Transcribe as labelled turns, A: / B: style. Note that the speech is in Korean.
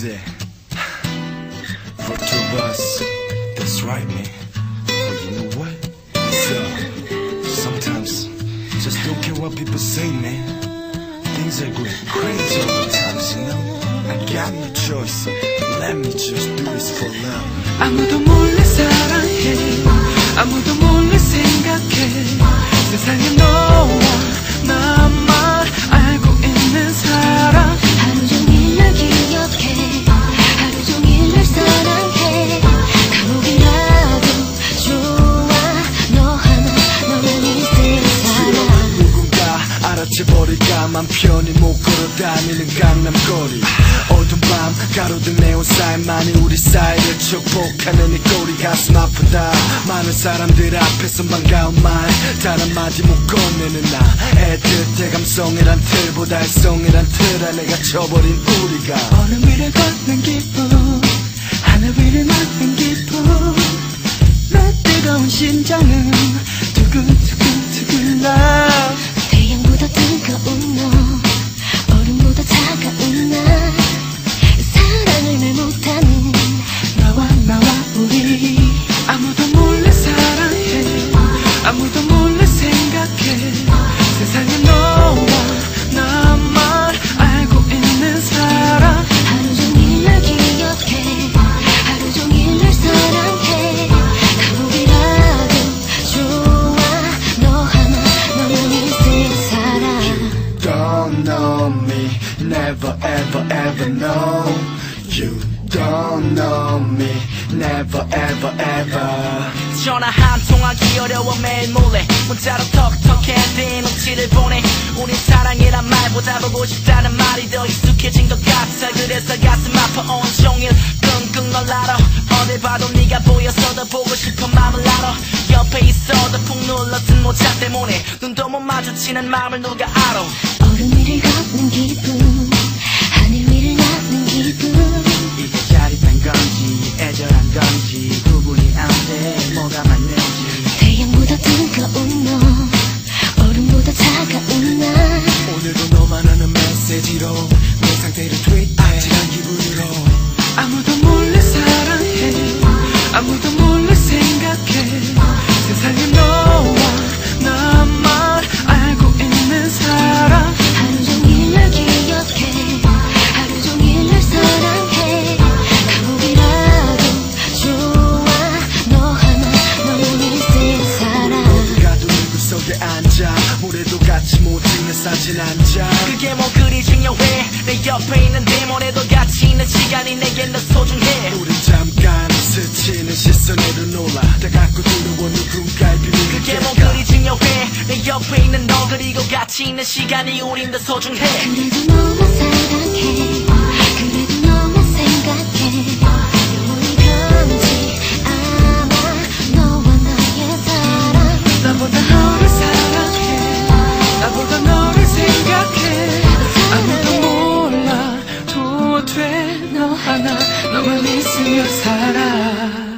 A: easy for two of us. That's right, man. But you know what? So sometimes just don't care what people say, man. Things are going crazy all the times, you know. I got no choice. Let me just do this for love.
B: 아무도 몰래 사랑해, 아무도 몰래 생각해. 세상에 너와 나만 알고 있는 사람.
C: 하루 종일 널 기억해, 하루 종일 널 사랑해. 감옥이라도 좋아, 너 하나, 너만 있을 사람.
A: 누군가 알아채버릴까 맘 편히 못 걸어다니는 강남거리. 어두운 밤 가로등 네온 사인만이 우리 사이를 축복하는 이 꼴이 가슴 아프다. 많은 사람들 앞에서 반가운 말 단 한마디 못 건네는 나. 애틋해 감성이란 틀보다 일성이란 틀 안에 갇혀버린 우리가
B: 어느 위를 걷는 기분, 하늘 위를 걷는 기분. 내 뜨거운 심장은 두근두근두근나.
C: 태양보다 뜨거운 너, 얼음보다 차가운 나. 사랑을 말 못하는
B: 나와 우리. 아무도 몰래 사랑해, 아무도 몰래 생각해. 세상에 너와 나만 알고 있는 사람.
C: 하루 종일 널 기억해, 하루 종일 널 사랑해. 감옥이라도 좋아, 너 하나, 너만 있을 사람.
A: don't know me, never ever ever know. You don't know me, never ever ever.
D: 전화 한 통하기 어려워 매일 몰래 문자로 톡톡해 눈치를 보내. 우린 사랑이란 말보다 보고 싶다는 말이 더 익숙해진 것 같아. 그래서 가슴 아파 온종일 끙끙 놀라러. 어딜 봐도 네가 보여서 더 보고 싶은 마음을 알아. 옆에 있어도 푹 눌러든 모자 때문에 눈도 못 마주치는 마음을 누가 알아.
C: 얼음 위를 걷는 기분, 하늘 위를 나는 기분.
B: 이게 짜릿한 건지 애절한 건지 구분이 안 돼. 뭐가 맞는지.
C: 태양보다 뜨거운 너, 얼음보다 차가운 나.
A: 오늘도 너만 아는 메시지로 내 상태를 트윗해 아찔한 기분으로.
B: 아무도 몰래 사랑해, 아무도 몰래 생각해. 세상에 너와 나만 알고 있는 사람.
C: 하루 종일 널 기억해, 하루 종일 널 사랑해. 감옥이라도 좋아, 너 하나, 너만 있을 사람.
A: 어디가 눈 속에 앉아 모래도 같이 못 찍는 사진 한 장.
D: 그게 뭐 그리 중요해. 내 옆에 있는 데모네도 같이 있는 시간이 내겐 더 소중해.
A: 우린 잠깐 스치는 시선에도 놀라 다 갖고 들어온 누군가의 비밀을
D: 그게 뭐
A: 깨까.
D: 그리 중요해. 내 옆에 있는 너 그리고 같이 있는 시간이 우린 더 소중해.
C: 그래도 너만 사랑해, 그래도 너만 생각해. 영원히 변치 않아, 너와 나의 사랑.
B: 나보다 너를 사랑해, 나보다 너를 생각해. 아무도 몰라도 돼. 너 하나, 너만 있으면 살아.